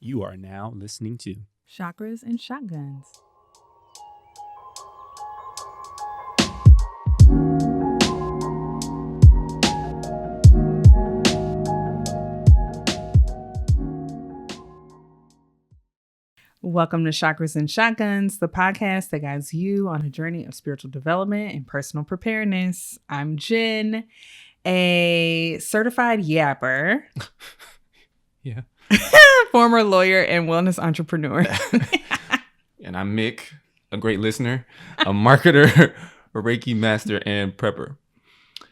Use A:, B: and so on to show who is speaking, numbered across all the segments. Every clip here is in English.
A: You are now listening to
B: Chakras and Shotguns. Welcome to Chakras and Shotguns, the podcast that guides you on a journey of spiritual development and personal preparedness. I'm Jen, a certified yapper.
A: Yeah.
B: Former lawyer and wellness entrepreneur.
A: And I'm Mick, a great listener, a marketer, a Reiki master, and prepper.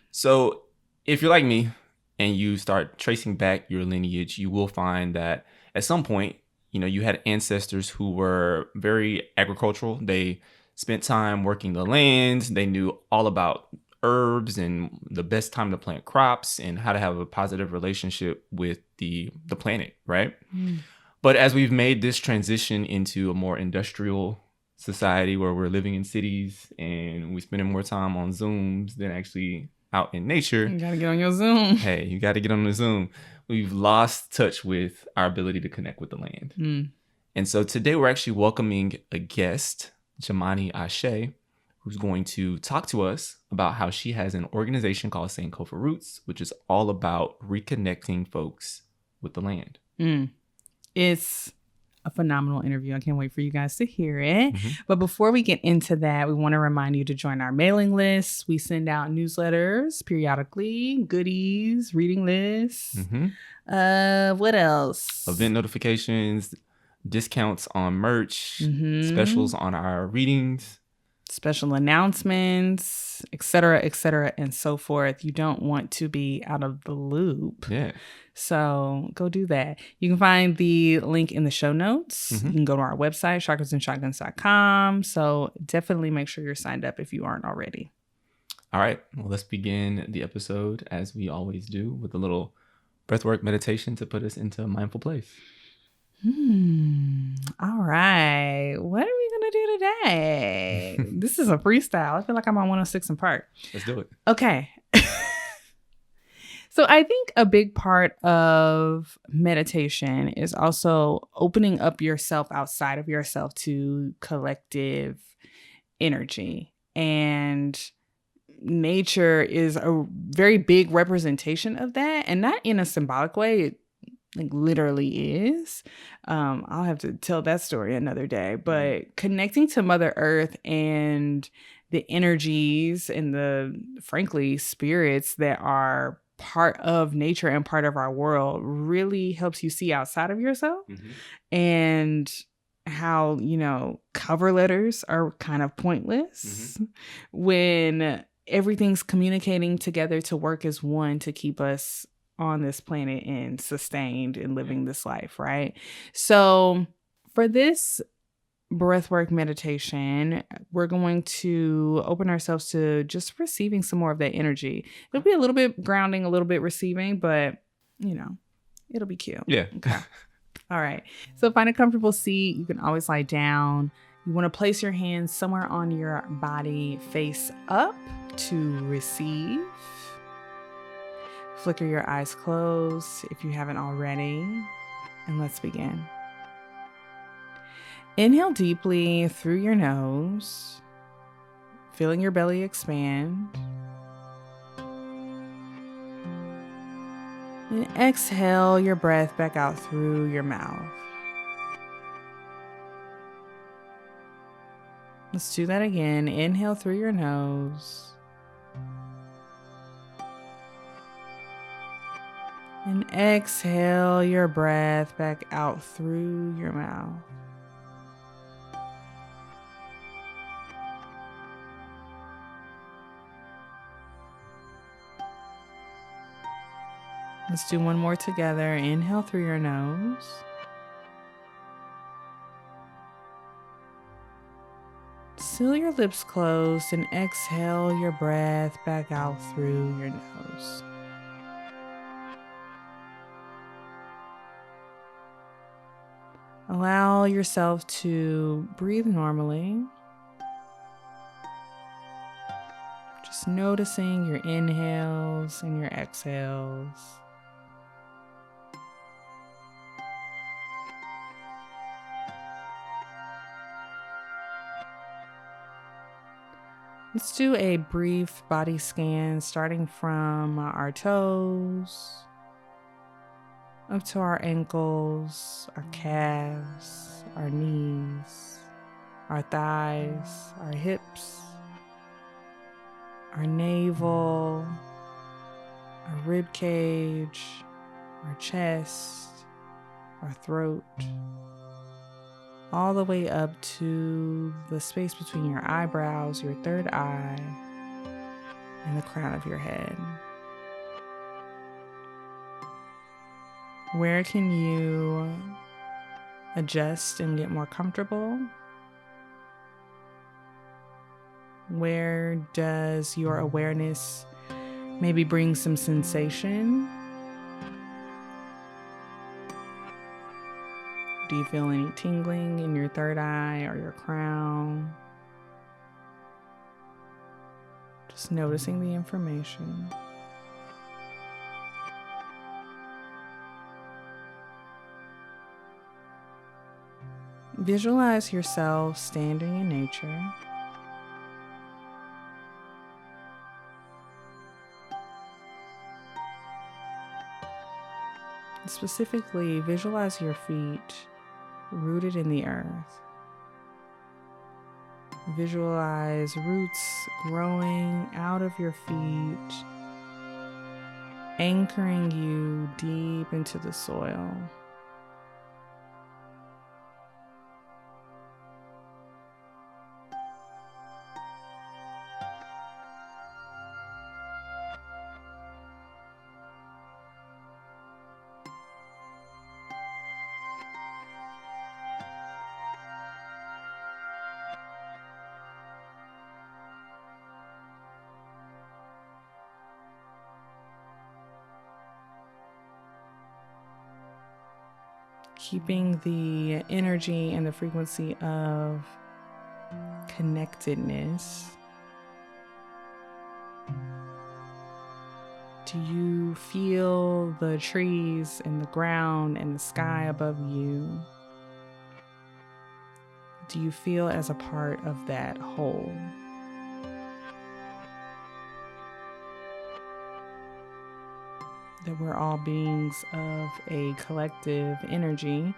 A: So if you're like me and you start tracing back your lineage, you will find that at some point, you had ancestors who were very agricultural. They spent time working the land. They knew all about herbs and the best time to plant crops and how to have a positive relationship with the planet, right? But as we've made this transition into a more industrial society where we're living in cities and we're spending more time on Zooms than actually out in nature.
B: You gotta get on your Zoom.
A: Hey, you got to get on the Zoom. We've lost touch with our ability to connect with the land. And so today we're actually welcoming a guest, Jamani Ashé, who's going to talk to us about how she has an organization called Sankofa Roots, which is all about reconnecting folks with the land.
B: It's a phenomenal interview. I can't wait for you guys to hear it. But before we get into that, we want to remind you to join our mailing list. We send out newsletters periodically, goodies, reading lists. What else?
A: Event notifications, discounts on merch, specials on our readings,
B: special announcements, et cetera, and so forth. You don't want to be out of the loop.
A: Yeah.
B: So go do that. You can find the link in the show notes. You can go to our website, chakrasandshotguns.com. So definitely make sure you're signed up if you aren't already.
A: All right. Well, let's begin the episode as we always do with a little breathwork meditation to put us into a mindful place.
B: All right. What are we going to do today? This is a freestyle. I feel like I'm on 106 in Park.
A: Let's do it.
B: Okay. So I think a big part of meditation is also opening up yourself outside of yourself to collective energy. And nature is a very big representation of that. And not in a symbolic way. It literally is. I'll have to tell that story another day. But connecting to Mother Earth and the energies and the, frankly, spirits that are part of nature and part of our world really helps you see outside of yourself. And how, cover letters are kind of pointless when everything's communicating together to work as one to keep us on this planet and sustained and living this life, right? So for this breathwork meditation, we're going to open ourselves to just receiving some more of that energy. It'll be a little bit grounding, a little bit receiving, but it'll be cute.
A: Yeah.
B: Okay. All right. So find a comfortable seat. You can always lie down. You want to place your hands somewhere on your body, face up to receive. Flicker your eyes closed if you haven't already. And let's begin. Inhale deeply through your nose, feeling your belly expand. And exhale your breath back out through your mouth. Let's do that again. Inhale through your nose. And exhale your breath back out through your mouth. Let's do one more together. Inhale through your nose. Seal your lips closed and exhale your breath back out through your nose. Allow yourself to breathe normally. Just noticing your inhales and your exhales. Let's do a brief body scan starting from our toes up to our ankles, our calves, our knees, our thighs, our hips, our navel, our rib cage, our chest, our throat, all the way up to the space between your eyebrows, your third eye, and the crown of your head. Where can you adjust and get more comfortable? Where does your awareness maybe bring some sensation? Do you feel any tingling in your third eye or your crown? Just noticing the information. Visualize yourself standing in nature. Specifically, visualize your feet rooted in the earth. Visualize roots growing out of your feet, anchoring you deep into the soil. Keeping the energy and the frequency of connectedness. Do you feel the trees and the ground and the sky above you? Do you feel as a part of that whole? That we're all beings of a collective energy,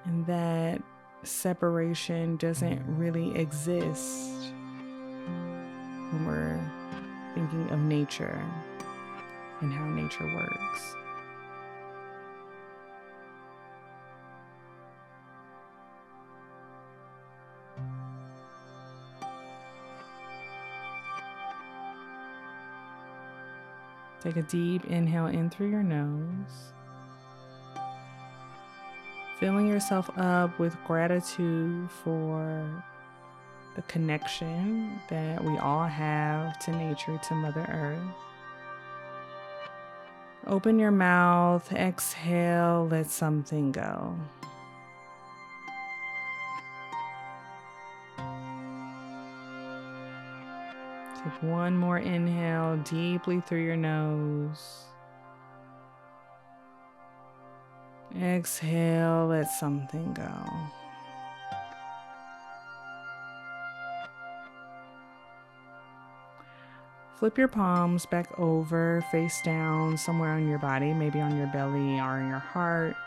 B: and that separation doesn't really exist when we're thinking of nature and how nature works. Take a deep inhale in through your nose, filling yourself up with gratitude for the connection that we all have to nature, to Mother Earth. Open your mouth, exhale, let something go. Take one more inhale deeply through your nose. Exhale, let something go. Flip your palms back over, face down, somewhere on your body, maybe on your belly or in your heart.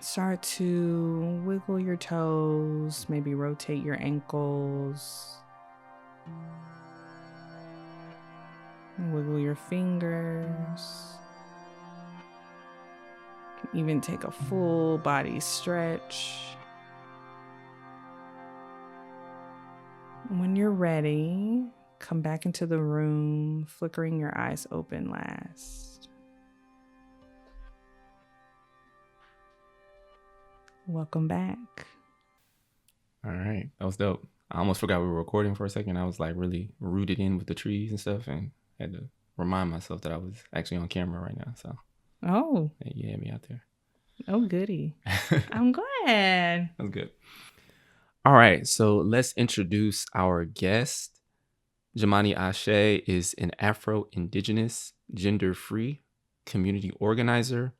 B: Start to wiggle your toes, maybe rotate your ankles. Wiggle your fingers. You can even take a full body stretch. When you're ready, come back into the room, flickering your eyes open last. Welcome back.
A: All right. That was dope. I almost forgot we were recording for a second. I was like really rooted in with the trees and stuff and had to remind myself that I was actually on camera right now. So you had me out there.
B: Oh, goody. I'm glad.
A: That was good. All right. So let's introduce our guest. Jamani Ashé is an Afro-Indigenous, gender-free community organizer,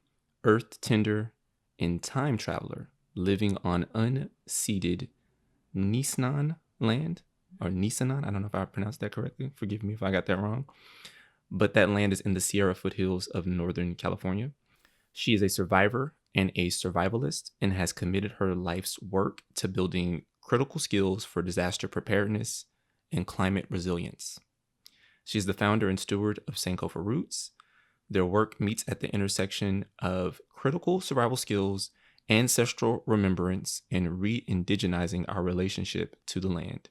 A: earth tender, and time traveler living on unceded Nisenan land, or Nisenan. I don't know if I pronounced that correctly. Forgive me if I got that wrong. But that land is in the Sierra foothills of Northern California. She is a survivor and a survivalist and has committed her life's work to building critical skills for disaster preparedness and climate resilience. She's the founder and steward of Sankofa Roots. Their work meets at the intersection of critical survival skills, ancestral remembrance, and re-indigenizing our relationship to the land.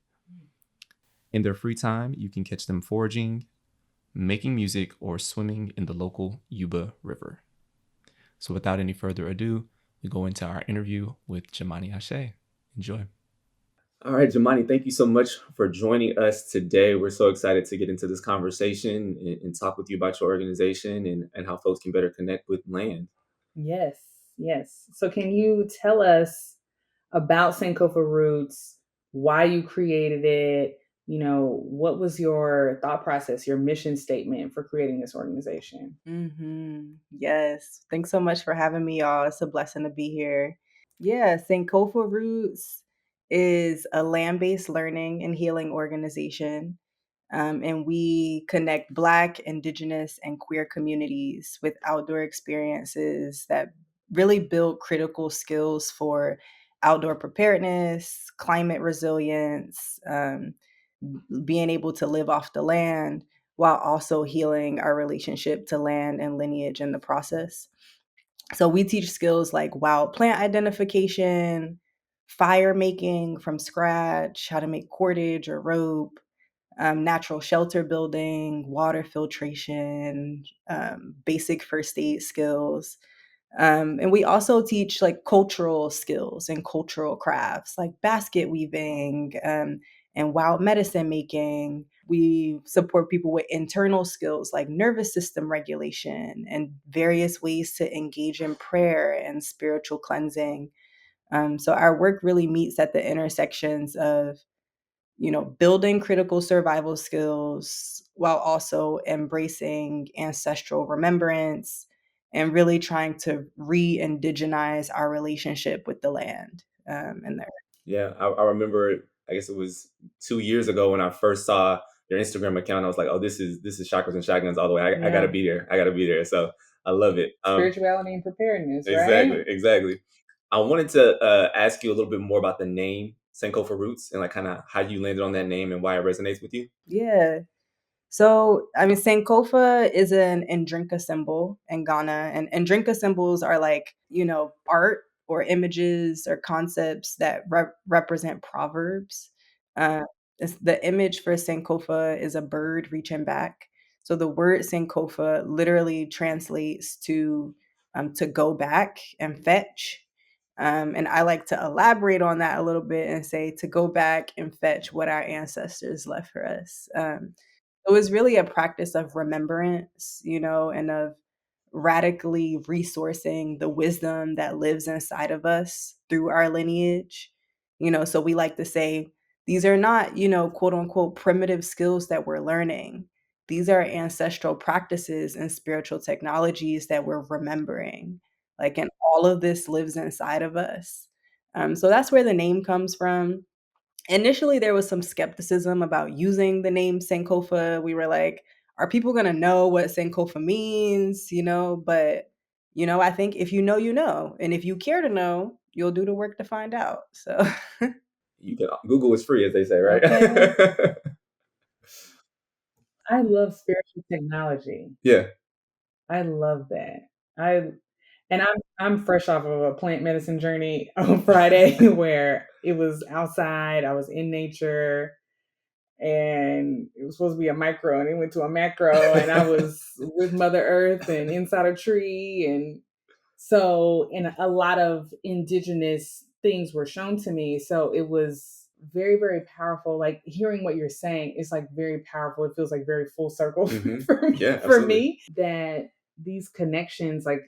A: In their free time, you can catch them foraging, making music, or swimming in the local Yuba River. So without any further ado, we go into our interview with Jamani Ashé. Enjoy. All right, Jamani, thank you so much for joining us today. We're so excited to get into this conversation and talk with you about your organization and how folks can better connect with land.
B: Yes, yes. So can you tell us about Sankofa Roots, why you created it? You know, what was your thought process, your mission statement for creating this organization?
C: Yes. Thanks so much for having me, y'all. It's a blessing to be here. Yeah, Sankofa Roots is a land-based learning and healing organization. And we connect Black, Indigenous, and queer communities with outdoor experiences that really build critical skills for outdoor preparedness, climate resilience, being able to live off the land while also healing our relationship to land and lineage in the process. So we teach skills like wild plant identification, fire making from scratch, how to make cordage or rope, natural shelter building, water filtration, basic first aid skills. And we also teach like cultural skills and cultural crafts like basket weaving and wild medicine making. We support people with internal skills like nervous system regulation and various ways to engage in prayer and spiritual cleansing. So our work really meets at the intersections of building critical survival skills while also embracing ancestral remembrance and really trying to re-indigenize our relationship with the land and there.
A: Yeah, I remember. I guess it was 2 years ago when I first saw your Instagram account. I was like, "Oh, this is Chakras and Shotguns all the way. I gotta be there. I gotta be there." So I love it.
B: Spirituality and preparedness,
A: Exactly,
B: right?
A: exactly. I wanted to ask you a little bit more about the name Sankofa Roots and like kind of how you landed on that name and why it resonates with you.
C: Yeah. So, I mean, Sankofa is an Ndrinka symbol in Ghana, and Ndrinka symbols are like, art or images or concepts that represent proverbs. Uh, the image for Sankofa is a bird reaching back. So the word Sankofa literally translates to go back and fetch. And I like to elaborate on that a little bit and say to go back and fetch what our ancestors left for us. It was really a practice of remembrance, and of radically resourcing the wisdom that lives inside of us through our lineage. So we like to say these are not, quote unquote, primitive skills that we're learning. These are ancestral practices and spiritual technologies that we're remembering. Like, and all of this lives inside of us. So that's where the name comes from. Initially, there was some skepticism about using the name Sankofa. We were like, are people going to know what Sankofa means? But, I think if you know, you know. And if you care to know, you'll do the work to find out. So,
A: You can Google is free, as they say, right?
B: Okay. I love spiritual technology.
A: Yeah.
B: I love that. I and I'm fresh off of a plant medicine journey on Friday where it was outside, I was in nature, and it was supposed to be a micro and it went to a macro, and I was with Mother Earth and inside a tree, and a lot of indigenous things were shown to me. So it was very, very powerful. Like hearing what you're saying is like very powerful. It feels like very full circle
A: Yeah,
B: for
A: absolutely.
B: me that these connections, like,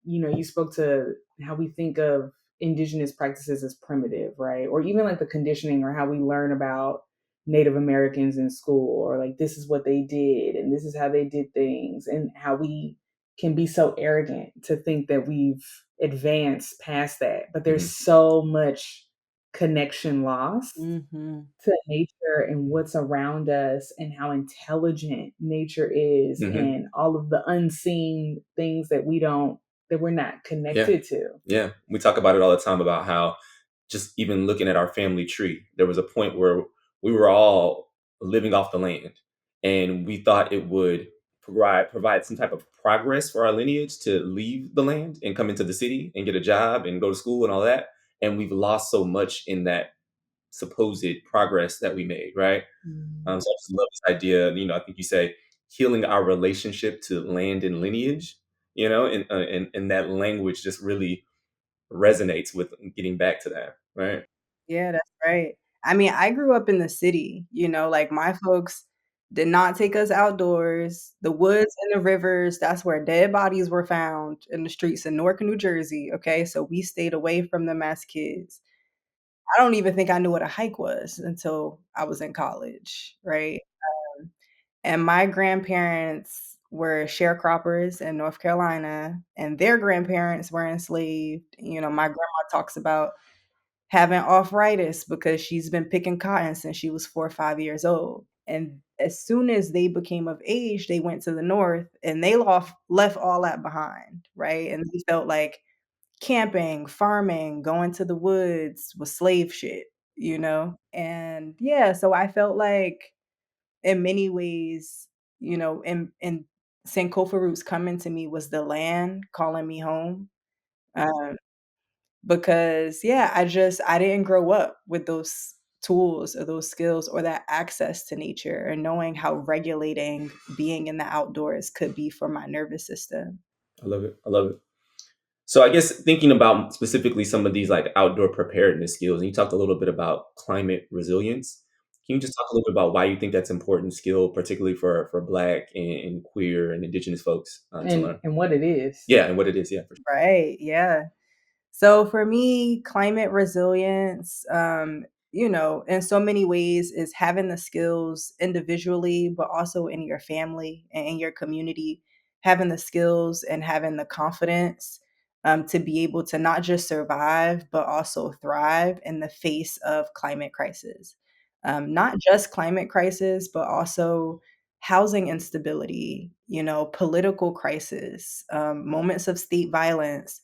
B: you spoke to how we think of indigenous practices as primitive, right? Or even like the conditioning or how we learn about Native Americans in school, or like this is what they did and this is how they did things, and how we can be so arrogant to think that we've advanced past that. But there's so much connection lost to nature and what's around us and how intelligent nature is and all of the unseen things that we're not connected to.
A: Yeah. We talk about it all the time about how just even looking at our family tree, there was a point where we were all living off the land and we thought it would provide some type of progress for our lineage to leave the land and come into the city and get a job and go to school and all that. And we've lost so much in that supposed progress that we made, right? So I just love this idea. I think you say healing our relationship to land and lineage, and that language just really resonates with getting back to that, right?
C: Yeah, that's right. I mean, I grew up in the city, like my folks did not take us outdoors. The woods and the rivers, that's where dead bodies were found in the streets in Newark, New Jersey. Okay. So we stayed away from them as kids. I don't even think I knew what a hike was until I was in college. Right. And my grandparents were sharecroppers in North Carolina, and their grandparents were enslaved. My grandma talks about having arthritis because she's been picking cotton since she was 4 or 5 years old. And as soon as they became of age, they went to the North and they left all that behind, right? And they felt like camping, farming, going to the woods was slave shit, And yeah, so I felt like in many ways, in Sankofa roots coming to me was the land calling me home. Um, because yeah, I didn't grow up with those tools or those skills or that access to nature and knowing how regulating being in the outdoors could be for my nervous system.
A: I love it. I love it. So I guess thinking about specifically some of these like outdoor preparedness skills, and you talked a little bit about climate resilience. Can you just talk a little bit about why you think that's an important skill, particularly for Black and queer and Indigenous folks to learn?
B: And what it is.
A: Yeah, and what it is. Yeah, for sure.
C: Right. Yeah. So for me, climate resilience, in so many ways is having the skills individually, but also in your family and in your community, having the skills and having the confidence to be able to not just survive, but also thrive in the face of climate crisis. Not just climate crisis, but also housing instability, political crisis, moments of state violence.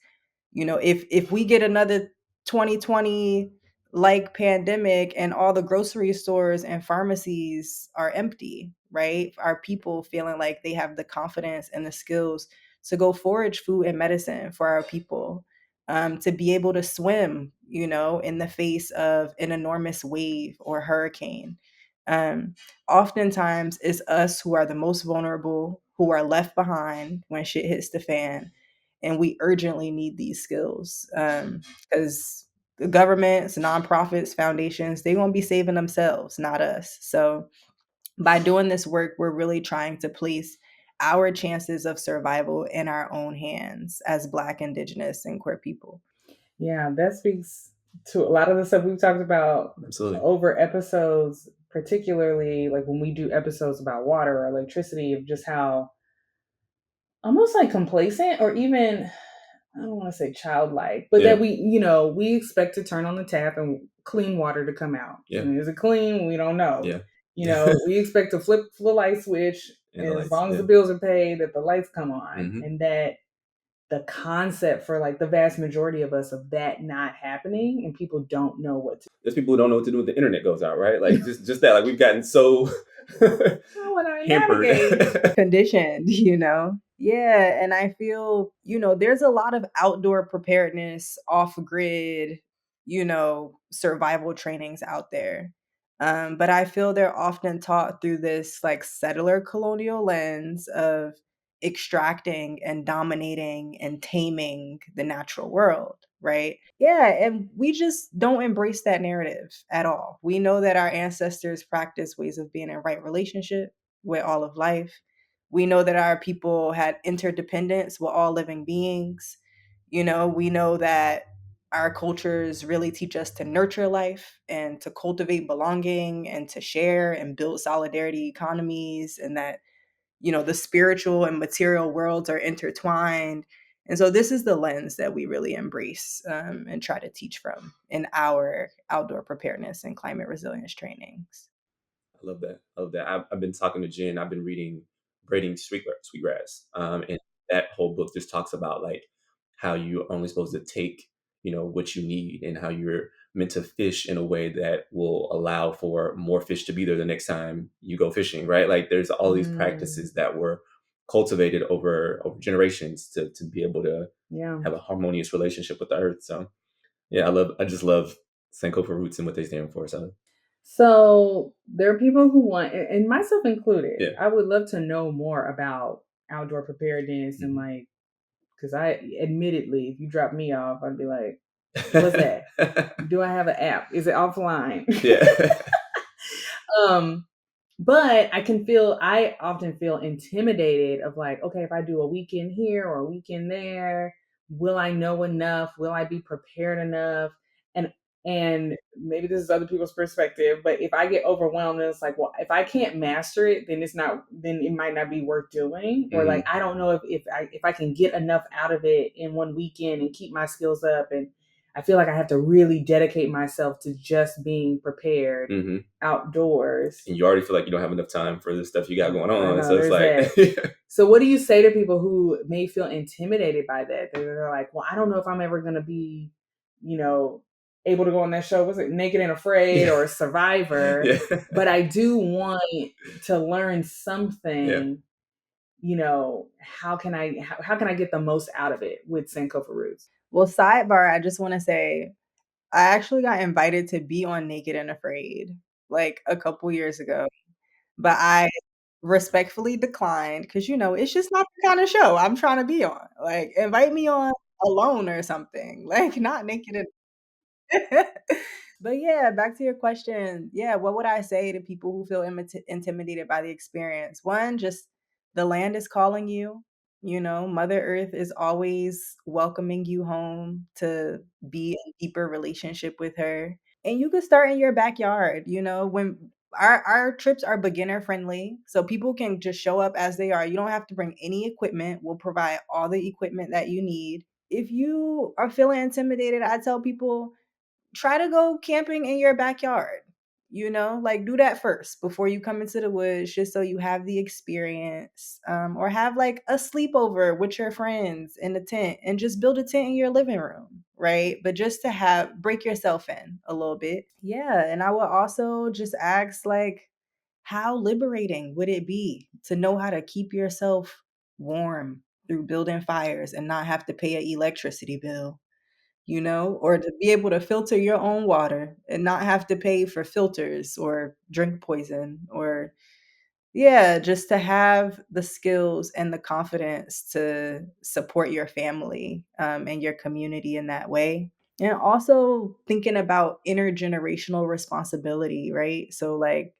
C: If we get another 2020 like pandemic and all the grocery stores and pharmacies are empty, right? Are people feeling like they have the confidence and the skills to go forage food and medicine for our people, to be able to swim, in the face of an enormous wave or hurricane? Um, Oftentimes, it's us who are the most vulnerable, who are left behind when shit hits the fan, and we urgently need these skills because the governments, nonprofits, foundations, they're going to be saving themselves, not us. So by doing this work, we're really trying to place our chances of survival in our own hands as Black, Indigenous, and queer people.
B: Yeah, that speaks to a lot of the stuff we've talked about.
A: Absolutely.
B: Over episodes, particularly like when we do episodes about water or electricity, of just how almost like complacent or even, I don't want to say childlike, but
A: Yeah.
B: that we expect to turn on the tap and clean water to come out.
A: Yeah.
B: And is it clean? We don't know.
A: Yeah.
B: We expect to flip the light switch
A: And the
B: as
A: lights,
B: long as
A: yeah.
B: the bills are paid, that the lights come on.
A: Mhm.
B: And that the concept for like the vast majority of us of that not happening, and people don't know what to do.
A: There's people who don't know what to do when the internet goes out, right? Like just that, like we've gotten so hampered.
C: Conditioned, Yeah. And I feel, there's a lot of outdoor preparedness, off grid, survival trainings out there. But I feel they're often taught through this like settler colonial lens of extracting and dominating and taming the natural world, right? Yeah, and we just don't embrace that narrative at all. We know that our ancestors practiced ways of being in right relationship with all of life. We know that our people had interdependence with all living beings. We know that our cultures really teach us to nurture life and to cultivate belonging and to share and build solidarity economies, and that the spiritual and material worlds are intertwined. And so this is the lens that we really embrace and try to teach from in our outdoor preparedness and climate resilience trainings.
A: I love that. I love that. I've been talking to Jen. I've been reading Braiding Sweetgrass. And that whole book just talks about like how you're only supposed to take, what you need, and how you're meant to fish in a way that will allow for more fish to be there the next time you go fishing, right? Like there's all these practices that were cultivated over generations to be able to have a harmonious relationship with the earth. So yeah, I just love Sankofa roots and what they stand for.
B: So there are people who want, and myself included, I would love to know more about outdoor preparedness and like, because admittedly, if you drop me off, I'd be like, what's that? Do I have an app? Is it offline?
A: Yeah.
B: But I often feel intimidated of like, okay, if I do a weekend here or a weekend there, will I know enough? Will I be prepared enough? And maybe this is other people's perspective, but if I get overwhelmed, it's like, well, if I can't master it, then it might not be worth doing. Or like, I don't know if I can get enough out of it in one weekend and keep my skills up. And I feel like I have to really dedicate myself to just being prepared outdoors.
A: And you already feel like you don't have enough time for the stuff you got going on. So it's like,
B: so what do you say to people who may feel intimidated by that? They're like, well, I don't know if I'm ever going to be, able to go on that show. Was it Naked and Afraid or Survivor? But I do want to learn something. How can I get the most out of it with Sankofa roots?
C: Well, sidebar, I just want to say, I actually got invited to be on Naked and Afraid like a couple years ago, but I respectfully declined because, it's just not the kind of show I'm trying to be on. Like, invite me on Alone or something, like not Naked and But yeah, back to your question. Yeah, what would I say to people who feel intimidated by the experience? One, just the land is calling you. Mother Earth is always welcoming you home to be in deeper relationship with her. And you could start in your backyard, when our trips are beginner friendly. So people can just show up as they are. You don't have to bring any equipment. We'll provide all the equipment that you need. If you are feeling intimidated, I tell people try to go camping in your backyard. Like do that first before you come into the woods, just so you have the experience. Or have like a sleepover with your friends in the tent and just build a tent in your living room, right? But just to break yourself in a little bit. Yeah. And I would also just ask, like, how liberating would it be to know how to keep yourself warm through building fires and not have to pay an electricity bill? Or to be able to filter your own water and not have to pay for filters or drink poison, or yeah, just to have the skills and the confidence to support your family and your community in that way. And also thinking about intergenerational responsibility, right? So like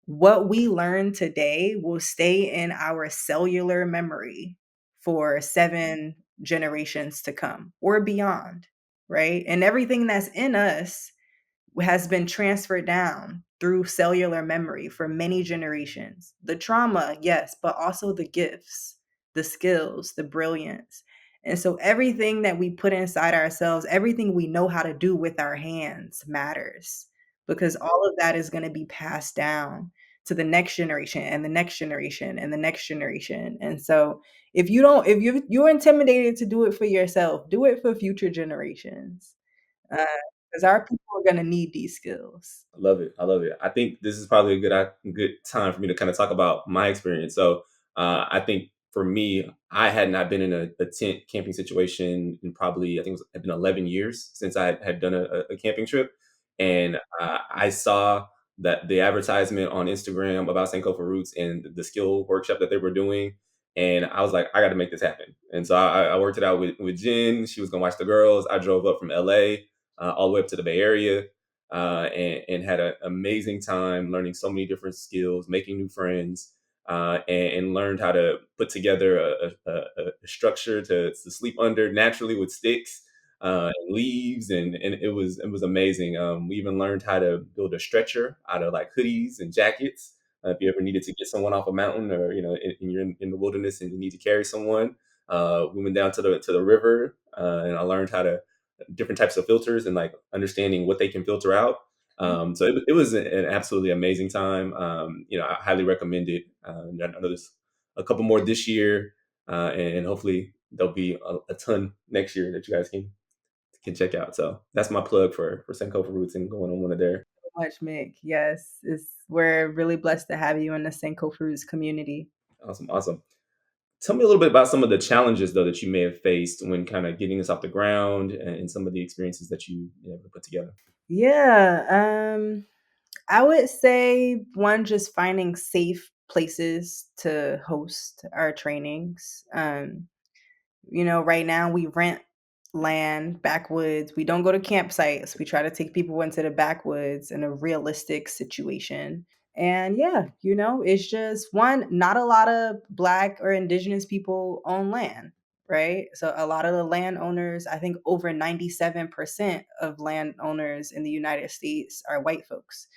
C: what we learn today will stay in our cellular memory for 7 generations to come or beyond, right? And everything that's in us has been transferred down through cellular memory for many generations. The trauma, yes, but also the gifts, the skills, the brilliance. And so everything that we put inside ourselves, everything we know how to do with our hands matters, because all of that is going to be passed down to the next generation and the next generation and the next generation. And so if you're intimidated to do it for yourself, do it for future generations. Because our people are going to need these skills.
A: I love it. I love it. I think this is probably a good time for me to kind of talk about my experience. So I think for me, I had not been in a tent camping situation in probably, I think it had been 11 years since I had done a camping trip. And I saw that the advertisement on Instagram about Sankofa Roots and the skill workshop that they were doing. And I was like, I got to make this happen. And so I worked it out with Jen. She was going to watch the girls. I drove up from LA all the way up to the Bay Area. And had an amazing time learning so many different skills, making new friends, and learned how to put together a structure to sleep under naturally with sticks and leaves, and it was amazing. We even learned how to build a stretcher out of like hoodies and jackets. If you ever needed to get someone off a mountain, or and you're in the wilderness and you need to carry someone, we went down to the river, and I learned how to different types of filters and like understanding what they can filter out. So it was an absolutely amazing time. I highly recommend it. I know there's a couple more this year, and hopefully there'll be a ton next year that you guys can check out. So that's my plug for Sankofa Roots and going on one of their.
C: Much, Mick. Yes, we're really blessed to have you in the Senko Fruits community.
A: Awesome, awesome. Tell me a little bit about some of the challenges though that you may have faced when kind of getting this off the ground, and some of the experiences that you put together.
C: Yeah, I would say one, just finding safe places to host our trainings. Right now we rent land, backwoods. We don't go to campsites. We try to take people into the backwoods in a realistic situation. And yeah, it's just one, not a lot of Black or Indigenous people own land, right? So a lot of the landowners, I think over 97% of landowners in the United States are white folks.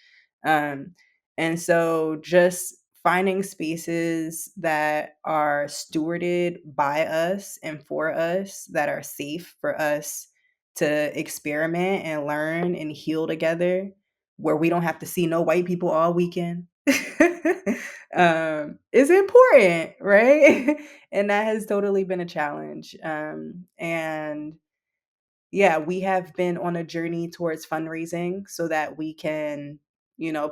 C: Um, and so just finding spaces that are stewarded by us and for us, that are safe for us to experiment and learn and heal together, where we don't have to see no white people all weekend, is important, right? And that has totally been a challenge. And yeah, we have been on a journey towards fundraising so that we can,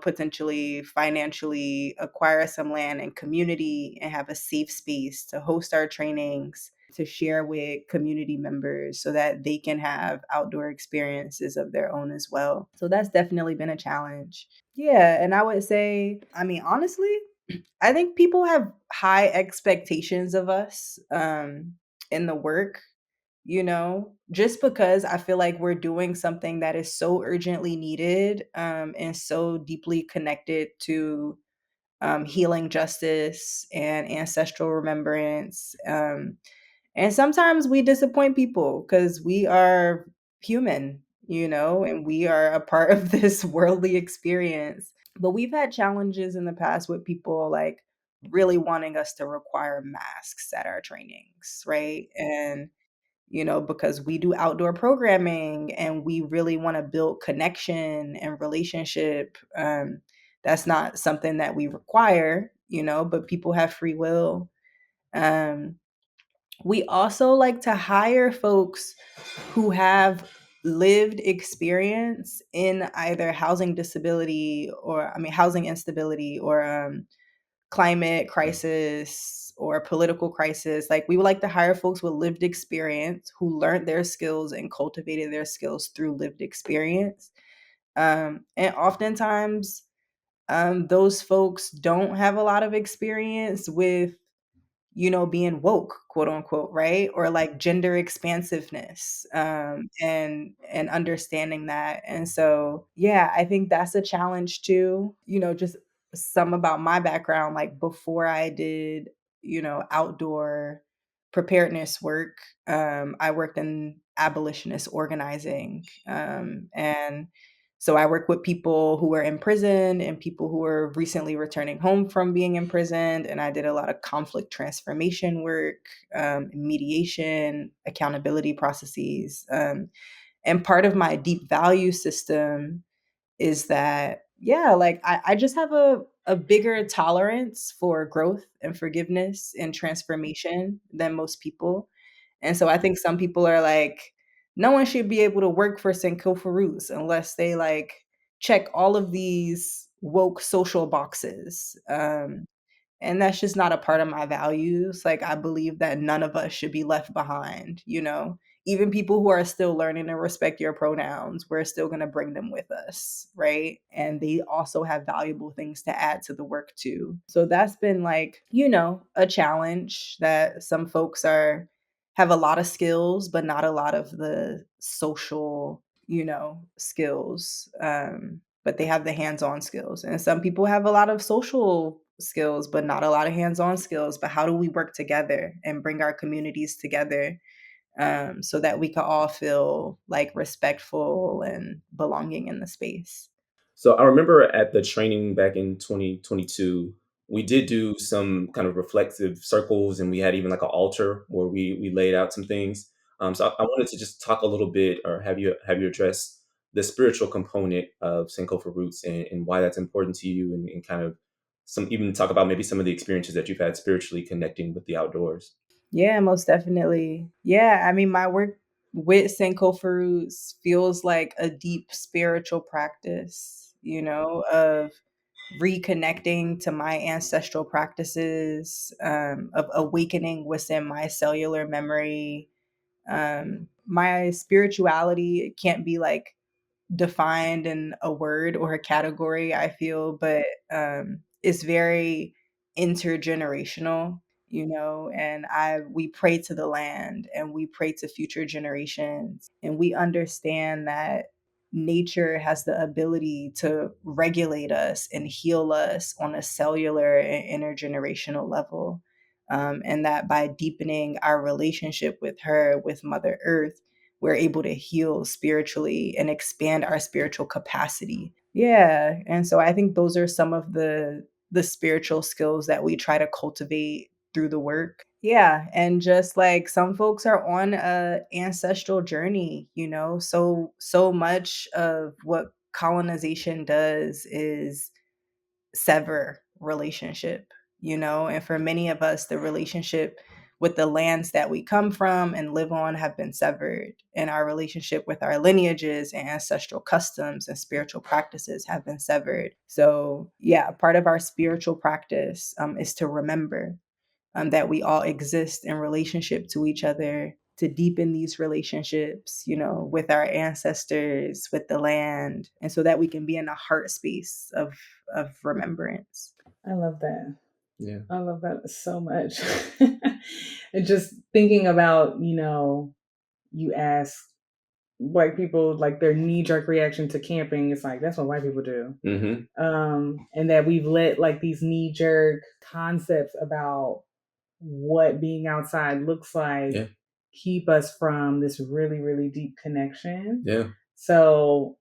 C: potentially financially acquire some land and community and have a safe space to host our trainings, to share with community members so that they can have outdoor experiences of their own as well. So that's definitely been a challenge. Yeah. And I would say, I mean, honestly, I think people have high expectations of us in the work, just because I feel like we're doing something that is so urgently needed, and so deeply connected to healing justice and ancestral remembrance. And sometimes we disappoint people because we are human, and we are a part of this worldly experience. But we've had challenges in the past with people like really wanting us to require masks at our trainings, right? And because we do outdoor programming and we really want to build connection and relationship. That's not something that we require, but people have free will. Um, we also like to hire folks who have lived experience in either housing disability, or, I mean, housing instability, or climate crisis or political crisis. Like, we would like to hire folks with lived experience who learned their skills and cultivated their skills through lived experience. And oftentimes, those folks don't have a lot of experience with being woke, quote unquote, right? Or like gender expansiveness, and understanding that. And so, yeah, I think that's a challenge too. Just some about my background, like before I did, outdoor preparedness work, I worked in abolitionist organizing. And so I work with people who were in prison and people who were recently returning home from being imprisoned. And I did a lot of conflict transformation work, mediation, accountability processes. And part of my deep value system is that, yeah, like I just have a bigger tolerance for growth and forgiveness and transformation than most people. And so I think some people are like, no one should be able to work for Sankofa Roots unless they like check all of these woke social boxes. And that's just not a part of my values. Like, I believe that none of us should be left behind, even people who are still learning to respect your pronouns, we're still going to bring them with us, right? And they also have valuable things to add to the work too. So that's been like, a challenge, that some folks have a lot of skills but not a lot of the social, skills. But they have the hands-on skills. And some people have a lot of social skills but not a lot of hands-on skills. But how do we work together and bring our communities together, so that we can all feel like respectful and belonging in the space?
A: So I remember at the training back in 2022, we did do some kind of reflective circles, and we had even like an altar where we laid out some things. So I wanted to just talk a little bit, or have you address the spiritual component of Sankofa roots, and why that's important to you, and kind of some, even talk about maybe some of the experiences that you've had spiritually connecting with the outdoors.
C: Yeah, most definitely. Yeah, I mean, my work with Sankofa roots feels like a deep spiritual practice, of reconnecting to my ancestral practices, of awakening within my cellular memory. My spirituality can't be like defined in a word or a category, I feel, but it's very intergenerational, and I we pray to the land and we pray to future generations, and we understand that nature has the ability to regulate us and heal us on a cellular and intergenerational level. And that by deepening our relationship with her, with Mother Earth, we're able to heal spiritually and expand our spiritual capacity. Yeah, and so I think those are some of the spiritual skills that we try to cultivate through the work. Yeah, and just like some folks are on a ancestral journey, so much of what colonization does is sever relationship, and for many of us, the relationship with the lands that we come from and live on have been severed, and our relationship with our lineages and ancestral customs and spiritual practices have been severed. So yeah, part of our spiritual practice is to remember that we all exist in relationship to each other, to deepen these relationships, with our ancestors, with the land, and so that we can be in a heart space of remembrance.
B: I love that.
A: Yeah.
B: I love that so much. And just thinking about, you ask white people like their knee jerk reaction to camping. It's like, that's what white people do.
A: Mm-hmm.
B: And that we've let like these knee jerk concepts about what being outside looks like
A: Yeah.
B: keep us from this really, really deep connection.
A: Yeah.
B: So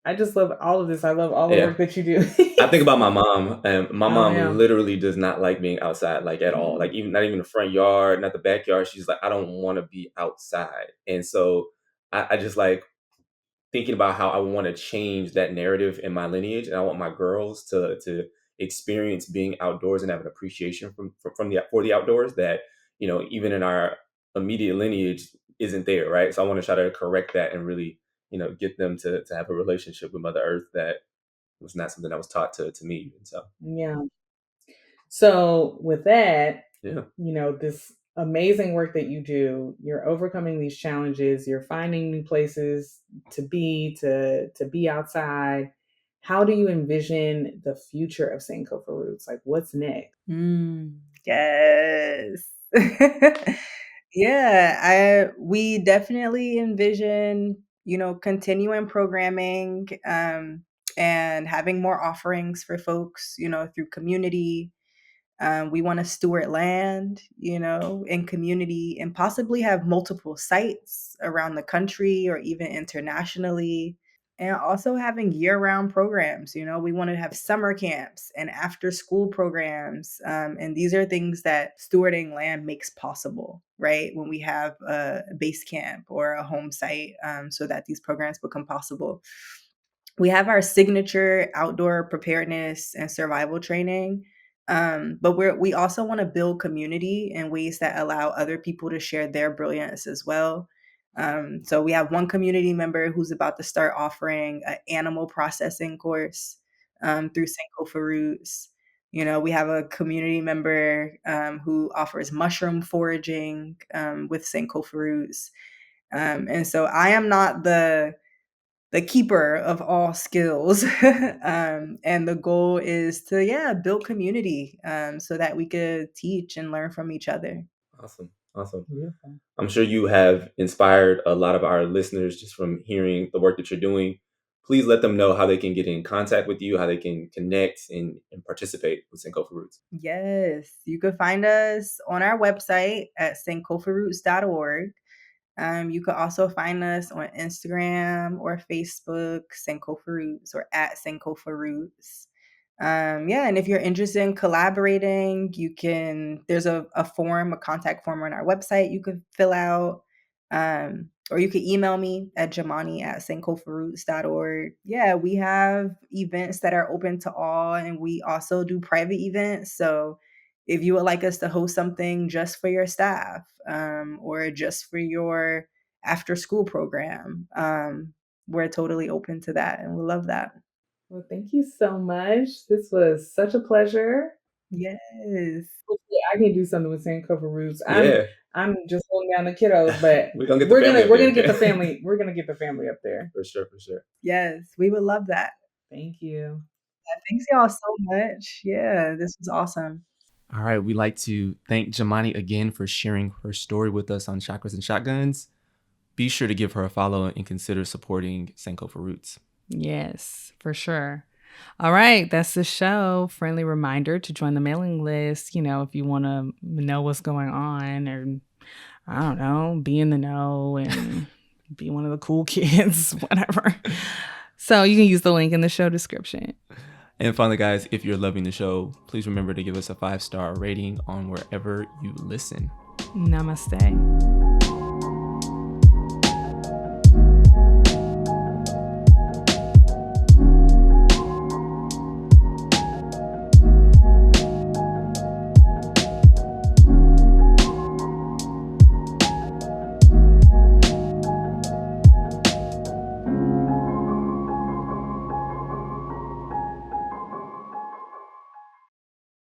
B: I just love all of this. I love all the
A: Yeah.
B: work that you do.
A: I think about my mom, and my
B: Oh,
A: mom
B: yeah.
A: literally does not like being outside, like at all. Like, even not even the front yard, not the backyard. She's like, I don't want to be outside. And so I just like thinking about how I want to change that narrative in my lineage, and I want my girls to experience being outdoors and have an appreciation from the for the outdoors that, even in our immediate lineage isn't there, right? So I want to try to correct that and really, get them to have a relationship with Mother Earth that was not something that was taught to me. And so
B: Yeah. So with that,
A: yeah.
B: this amazing work that you do, you're overcoming these challenges, you're finding new places to be outside. How do you envision the future of Sankofa Roots? Like, what's next?
C: Yes. Yeah, we definitely envision, continuing programming, and having more offerings for folks, through community. We want to steward land, in community, and possibly have multiple sites around the country or even internationally. And also having year-round programs. We want to have summer camps and after-school programs. And these are things that stewarding land makes possible, right? When we have a base camp or a home site, so that these programs become possible. We have our signature outdoor preparedness and survival training. But we also want to build community in ways that allow other people to share their brilliance as well. So we have one community member who's about to start offering an animal processing course through Sankofa Roots. We have a community member who offers mushroom foraging with Sankofa Roots. And so I am not the keeper of all skills. And the goal is to, yeah, build community so that we could teach and learn from each other.
A: Awesome.
B: Beautiful.
A: I'm sure you have inspired a lot of our listeners just from hearing the work that you're doing. Please let them know how they can get in contact with you, how they can connect and participate with Sankofa Roots.
C: Yes, you can find us on our website at sankofaroots.org. You could also find us on Instagram or Facebook, Sankofa Roots, or at Sankofa Roots. And if you're interested in collaborating, there's a form, a contact form on our website you could fill out. Or you could email me at jamani@sankofaroots.org. Yeah, we have events that are open to all, and we also do private events. So if you would like us to host something just for your staff, or just for your after school program, we're totally open to that, and we love that.
B: Well, thank you so much. This was such a pleasure.
C: Yes.
B: Hopefully I can do something with Sankofa Roots.
A: Yeah.
B: I'm just holding down the kiddos, but
A: We're gonna get the family.
B: We're gonna get the family up there.
A: For sure.
C: Yes, we would love that.
B: Thank you.
C: Yeah, thanks y'all so much. Yeah, this was awesome.
A: All right, we'd like to thank Jamani again for sharing her story with us on Chakras and Shotguns. Be sure to give her a follow and consider supporting Sankofa Roots.
B: Yes, for sure. All right, that's the show. Friendly reminder to join the mailing list, if you want to know what's going on, or I don't know, be in the know and be one of the cool kids, whatever. So you can use the link in the show description.
A: And finally, guys, if you're loving the show, please remember to give us a 5-star rating on wherever you listen.
B: Namaste.